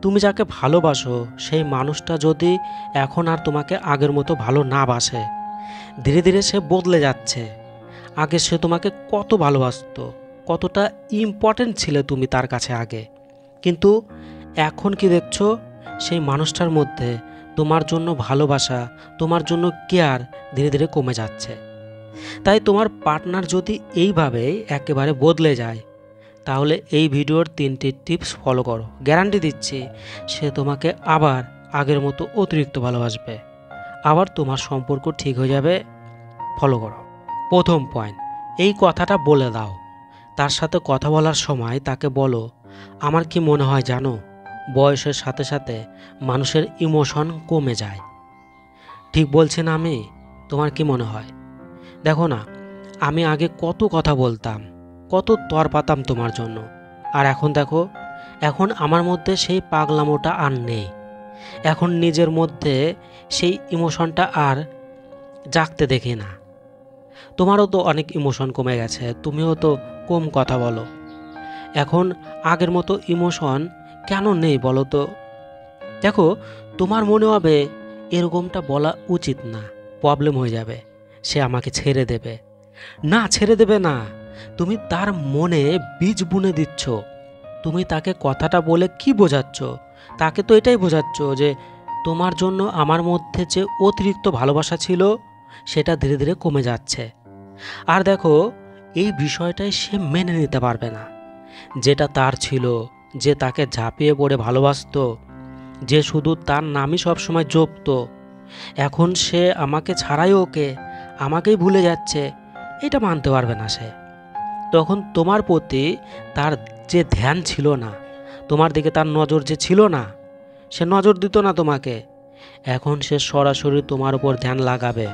তুমি যাকে ভালোবাসো সেই মানুষটা যদি এখন আর তোমাকে আগের মতো ভালো না বাসে, ধীরে ধীরে সে বদলে যাচ্ছে। আগে সে তোমাকে কত ভালোবাসতো, কতটা ইম্পর্ট্যান্ট ছিলে তুমি তার কাছে আগে, কিন্তু এখন কি দেখছো, সেই মানুষটার মধ্যে তোমার জন্য ভালোবাসা, তোমার জন্য কেয়ার ধীরে ধীরে কমে যাচ্ছে। তাই তোমার পার্টনার যদি এইভাবে একেবারে বদলে যায়, তাহলে এই ভিডিওর 3টি টিপস ফলো করো। গ্যারান্টি দিচ্ছি সে তোমাকে আবার আগের মতো অতিরিক্ত ভালোবাসবে, আবার তোমার সম্পর্ক ঠিক হয়ে যাবে। ফলো করো। প্রথম পয়েন্ট, এই কথাটা বলে দাও। তার সাথে কথা বলার সময় তাকে বলো, আমার কি মনে হয় জানো, বয়সের সাথে সাথে মানুষের ইমোশন কমে যায়। ঠিক বলছি না আমি? তোমার কি মনে হয়? দেখো না, আমি আগে কত কথা বলতাম, কত তর পাতাম তোমার জন্য, আর এখন দেখো, এখন আমার মধ্যে সেই পাগলামোটা আর নেই। এখন নিজের মধ্যে সেই ইমোশনটা আর জাগতে দেখি না। তোমারও তো অনেক ইমোশন কমে গেছে, তুমিও তো কম কথা বলো। এখন আগের মতো ইমোশন কেন নেই বলো তো? দেখো, তোমার মনে হবে এরকমটা বলা উচিত না, প্রবলেম হয়ে যাবে, সে আমাকে ছেড়ে দেবে। না, ছেড়ে দেবে না, তুমি তার মনে বীজ বুনে দিচ্ছ। তুমি তাকে কথাটা বলে কি বোঝাচ্ছ? তাকে তো এটাই বোঝাচ্ছ যে তোমার জন্য আমার মধ্যে যে অতিরিক্ত ভালোবাসা ছিল সেটা ধীরে ধীরে কমে যাচ্ছে। আর দেখো, এই বিষয়টাই সে মেনে নিতে পারবে না। যেটা তার ছিল, যে তাকে ঝাঁপিয়ে পড়ে ভালোবাসতো, যে শুধু তার নামই সবসময় জপতো, এখন সে আমাকে ছাড়াই ওকে, আমাকেই ভুলে যাচ্ছে, এটা মানতে পারবে না সে। তখন তোমার প্রতি তার যে ধ্যান ছিল না, তোমার দিকে তার নজর যে ছিল না, সে নজর দিত না তোমাকে। এখন সে সরাসরি তোমার উপর ধ্যান লাগাবে,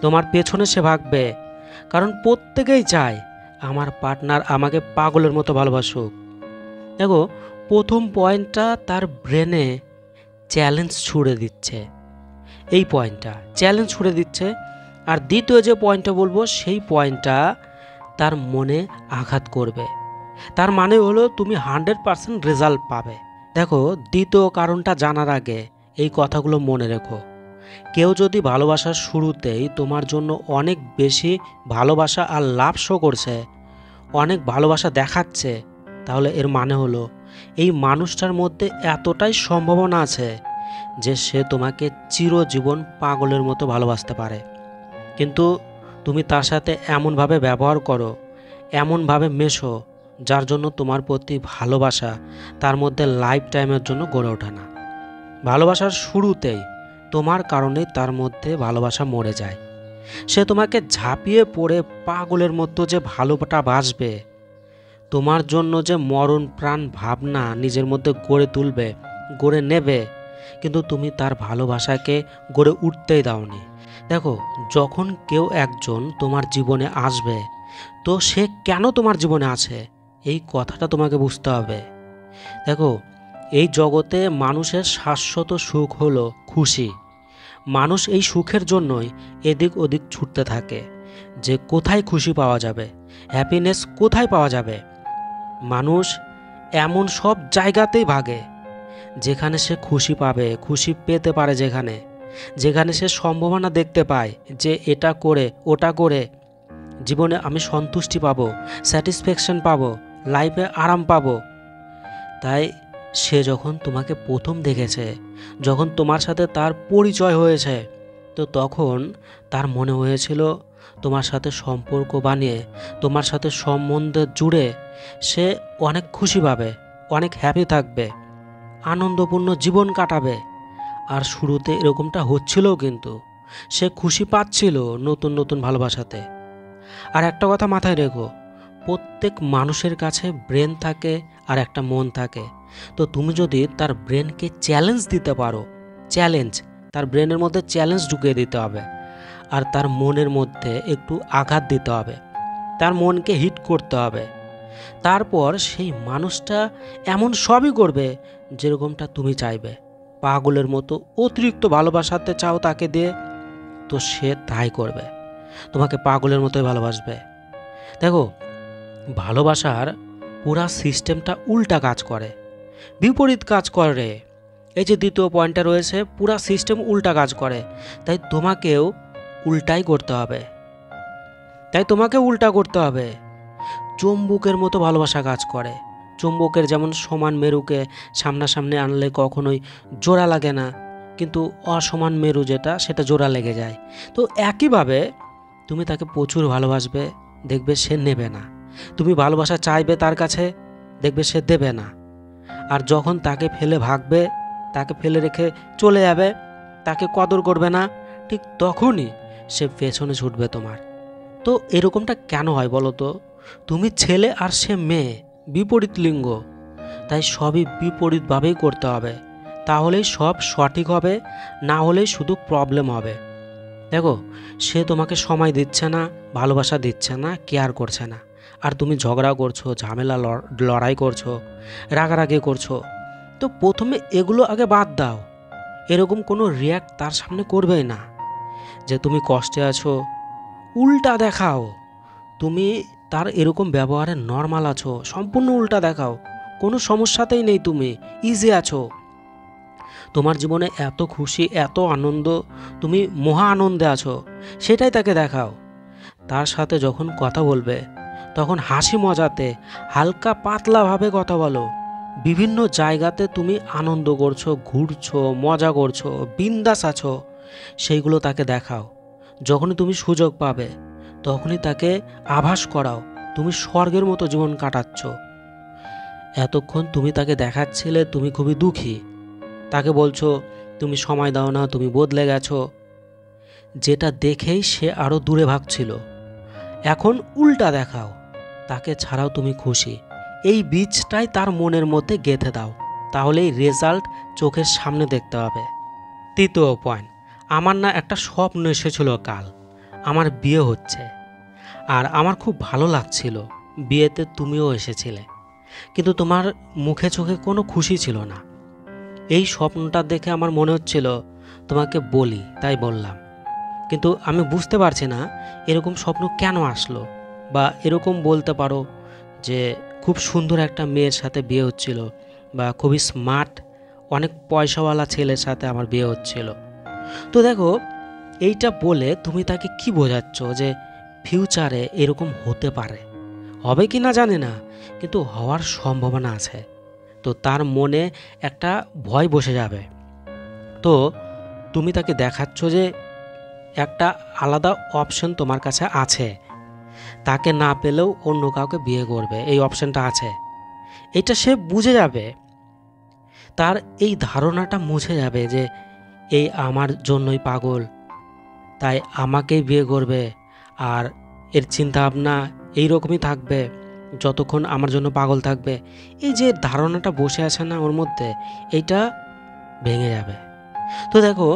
তোমার পেছনে সে ভাগবে। কারণ প্রত্যেকেই চায় আমার পার্টনার আমাকে পাগলের মতো ভালোবাসুক। দেখো, প্রথম পয়েন্টটা তার ব্রেনে চ্যালেঞ্জ ছুড়ে দিচ্ছে, এই পয়েন্টটা চ্যালেঞ্জ ছুড়ে দিচ্ছে। আর দ্বিতীয় যে পয়েন্টটা বলবো, সেই পয়েন্টটা তার মনে আঘাত করবে। তার মানে হলো তুমি 100% রেজাল্ট পাবে। দেখো, দ্বিতীয় কারণটা জানার আগে এই কথাগুলো মনে রেখো। কেউ যদি ভালোবাসার শুরুতেই তোমার জন্য অনেক বেশি ভালোবাসা আর লাভ শো করছে, অনেক ভালোবাসা দেখাচ্ছে, তাহলে এর মানে হলো এই মানুষটার মধ্যে এতটাই সম্ভাবনা আছে যে সে তোমাকে চিরজীবন পাগলের মতো ভালোবাসতে পারে। কিন্তু তুমি তার সাথে এমনভাবে ব্যবহার করো, এমনভাবে মেশো, যার জন্য তোমার প্রতি ভালোবাসা তার মধ্যে লাইফ টাইমের জন্য গড়ে ওঠে না। ভালোবাসার শুরুতেই তোমার কারণেই তার মধ্যে ভালোবাসা মরে যায়। সে তোমাকে ঝাঁপিয়ে পড়ে পাগলের মতো যে ভালোটা বাসবে, তোমার জন্য যে মরণ প্রাণ ভাবনা নিজের মধ্যে গড়ে তুলবে, গড়ে নেবে, কিন্তু তুমি তার ভালোবাসাকে গড়ে উঠতেই দাওনি। দেখো, যখন কেউ একজন তোমার জীবনে আসবে, তো সে কেন তোমার জীবনে আছে, এই কথাটা তোমাকে বুঝতে হবে। দেখো, এই জগতে মানুষের শাশ্বত সুখ হলো খুশি। মানুষ এই সুখের জন্যই এদিক ওদিক ছুটতে থাকে, যে কোথায় খুশি পাওয়া যাবে, হ্যাপিনেস কোথায় পাওয়া যাবে। মানুষ এমন সব জায়গাতেই ভাগে যেখানে সে খুশি পাবে, খুশি পেতে পারে, যেখানে যেখানে সে সম্ভাবনা দেখতে পায় যে এটা করে ওটা করে জীবনে আমি সন্তুষ্টি পাবো, স্যাটিসফ্যাকশন পাবো, লাইফে আরাম পাবো। তাই সে যখন তোমাকে প্রথম দেখেছে, যখন তোমার সাথে তার পরিচয় হয়েছে, তো তখন তার মনে হয়েছিল তোমার সাথে সম্পর্ক বানিয়ে, তোমার সাথে সম্বন্ধ জুড়ে সে অনেক খুশি পাবে, অনেক হ্যাপি থাকবে, আনন্দপূর্ণ জীবন কাটাবে। আর শুরুতে এরকমটা হচ্ছিলও, কিন্তু সে খুশি পাচ্ছিল নতুন নতুন ভালোবাসাতে। আর একটা কথা মাথায় রেখো, প্রত্যেক মানুষের কাছে ব্রেন থাকে আর একটা মন থাকে। তো তুমি যদি তার ব্রেনকে চ্যালেঞ্জ দিতে পারো, চ্যালেঞ্জ, তার ব্রেনের মধ্যে চ্যালেঞ্জ ঢুকিয়ে দিতে হবে, আর তার মনের মধ্যে একটু আঘাত দিতে হবে, তার মনকে হিট করতে হবে, তারপর সেই মানুষটা এমন সবই করবে যেরকমটা তুমি চাইবে। পাগলের মতো অতিরিক্ত ভালোবাসাতে চাও তাকে দিয়ে, তো সে তাই করবে, তোমাকে পাগলের মতোই ভালোবাসবে। দেখো, ভালোবাসার পুরা সিস্টেমটা উল্টা কাজ করে। বিপরীত কাজ করে। এই যে দ্বিতীয় পয়েন্টটা রয়েছে, পুরা সিস্টেম উল্টা কাজ করে, তাই তোমাকেও উল্টাই করতে হবে। চুম্বকের মতো ভালোবাসা কাজ করে। চুম্বকের যেমন সমান মেরুকে সামনাসামনি আনলে কখনোই জোড়া লাগে না, কিন্তু অসমান মেরু যেটা সেটা জোড়া লেগে যায়। তো একইভাবে তুমি তাকে প্রচুর ভালোবাসবে, দেখবে সে নেবে না। তুমি ভালোবাসা চাইবে তার কাছে, দেখবে সে দেবে না। আর যখন তাকে ফেলে ভাগবে, তাকে ফেলে রেখে চলে যাবে, তাকে কদর করবে না, ঠিক তখনই সে পেছনে ছুটবে তোমার। তো এরকমটা কেন হয় বলো তো? তুমি ছেলে আর সে মেয়ে, বিপরীত লিঙ্গ, তাই সবই বিপরীতভাবেই করতে হবে, তাহলেই সব সঠিক হবে, না হলেই শুধু প্রবলেম হবে। দেখো, সে তোমাকে সময় দিচ্ছে না, ভালোবাসা দিচ্ছে না, কেয়ার করছে না, আর তুমি ঝগড়া করছো, ঝামেলা লড়াই করছো, রাগারাগি করছো। তো প্রথমে এগুলো আগে বাদ দাও। এরকম কোনো রিয়্যাক্ট তার সামনে করবেই না। যে তুমি কষ্টে আছো, উল্টা দেখাও। তুমি তার এরকম ব্যবহারে নর্মাল আছো, সম্পূর্ণ উল্টা দেখাও। কোনো সমস্যাতেই নেই, তুমি ইজি আছো, তোমার জীবনে এত খুশি, এত আনন্দ, তুমি মহা আনন্দে আছো, সেটাই তাকে দেখাও। তার সাথে যখন কথা বলবে তখন হাসি মজাতে, হালকা পাতলাভাবে কথা বলো। বিভিন্ন জায়গাতে তুমি আনন্দ করছো, ঘুরছো, মজা করছো, বিন্দাস আছো, সেইগুলো তাকে দেখাও। যখনই তুমি সুযোগ পাবে তখনই তাকে আভাস করাও তুমি স্বর্গের মতো জীবন কাটাচ্ছ। এতক্ষণ তুমি তাকে দেখাচ্ছিলে তুমি খুবই দুঃখী, তাকে বলছো তুমি সময় দাও না, তুমি বদলে গেছো, যেটা দেখেই সে আরও দূরে ভাগছিল। এখন উল্টা দেখাও, তাকে ছাড়াও তুমি খুশি। এই বীজটাই তার মনের মধ্যে গেঁথে দাও, তাহলেই রেজাল্ট চোখের সামনে দেখতে হবে। তৃতীয় পয়েন্ট, আমার না একটা স্বপ্ন এসেছিল কাল, আমার বিয়ে হচ্ছে, আর আমার খুব ভালো লাগছিল। বিয়েতে তুমিও এসেছিলে, কিন্তু তোমার মুখে চোখে কোনো খুশি ছিল না। এই স্বপ্নটা দেখে আমার মনে হচ্ছিল তোমাকে বলি, তাই বললাম। কিন্তু আমি বুঝতে পারছি না এরকম স্বপ্ন কেন আসলো। বা এরকম বলতে পারো যে খুব সুন্দর একটা মেয়ের সাথে বিয়ে হচ্ছিল, বা খুবই স্মার্ট অনেক পয়সাওয়ালা ছেলের সাথে আমার বিয়ে হচ্ছিল। তো দেখো, এইটা বলে তুমি তাকে কি বোঝাচ্ছ যে ফিউচারে এরকম হতে পারে, হবে কি না জানি না, কিন্তু হওয়ার সম্ভাবনা আছে। তো তার মনে একটা ভয় বসে যাবে। তো তুমি তাকে দেখাচ্ছ যে একটা আলাদা অপশন তোমার কাছে আছে, তাকে না পেলেও অন্য কাউকে বিয়ে করবে, এই অপশনটা আছে। এটা সে বুঝে যাবে, তার এই ধারণাটা মুছে যাবে যে এই আমার জন্যই পাগল, তাই আমাকেই বিয়ে করবে, আর এর চিন্তা ভাবনা এইরকমই থাকবে যতক্ষণ আমার জন্য পাগল থাকবে। এই যে ধারণাটা বসে আছে না ওর মধ্যে, এইটা ভেঙে যাবে। তো দেখো,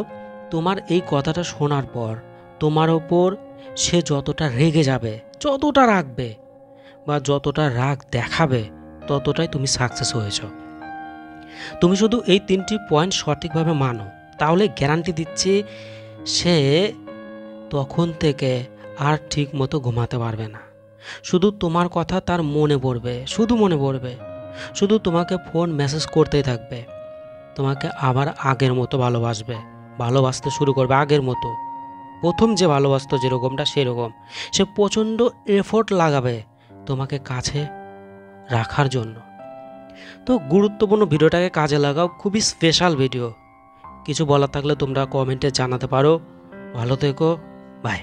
তোমার এই কথাটা শোনার পর তোমার ওপর সে যতটা রেগে যাবে, যতটা রাখবে বা যতটা রাগ দেখাবে, ততটাই তুমি সাকসেস হয়েছ। তুমি শুধু এই 3টি পয়েন্ট সঠিকভাবে মানো, তাহলে গ্যারান্টি দিচ্ছি সে তখন থেকে আর ঠিক মতো ঘুমাতে পারবে না। শুধু তোমার কথা তার মনে পড়বে, শুধু মনে পড়বে, শুধু তোমাকে ফোন মেসেজ করতেই থাকবে, তোমাকে আবার আগের মতো ভালোবাসতে শুরু করবে আগের মতো। প্রথম যে ভালোবাসতো যেরকমটা সেরকম। সে প্রচণ্ড এফোর্ট লাগাবে তোমাকে কাছে রাখার জন্য। তো গুরুত্বপূর্ণ ভিডিওটাকে কাজে লাগাও, খুবই স্পেশাল ভিডিও। কিছু বলার থাকলে তোমরা কমেন্টে জানাতে পারো। ভালো থেকো, বাই।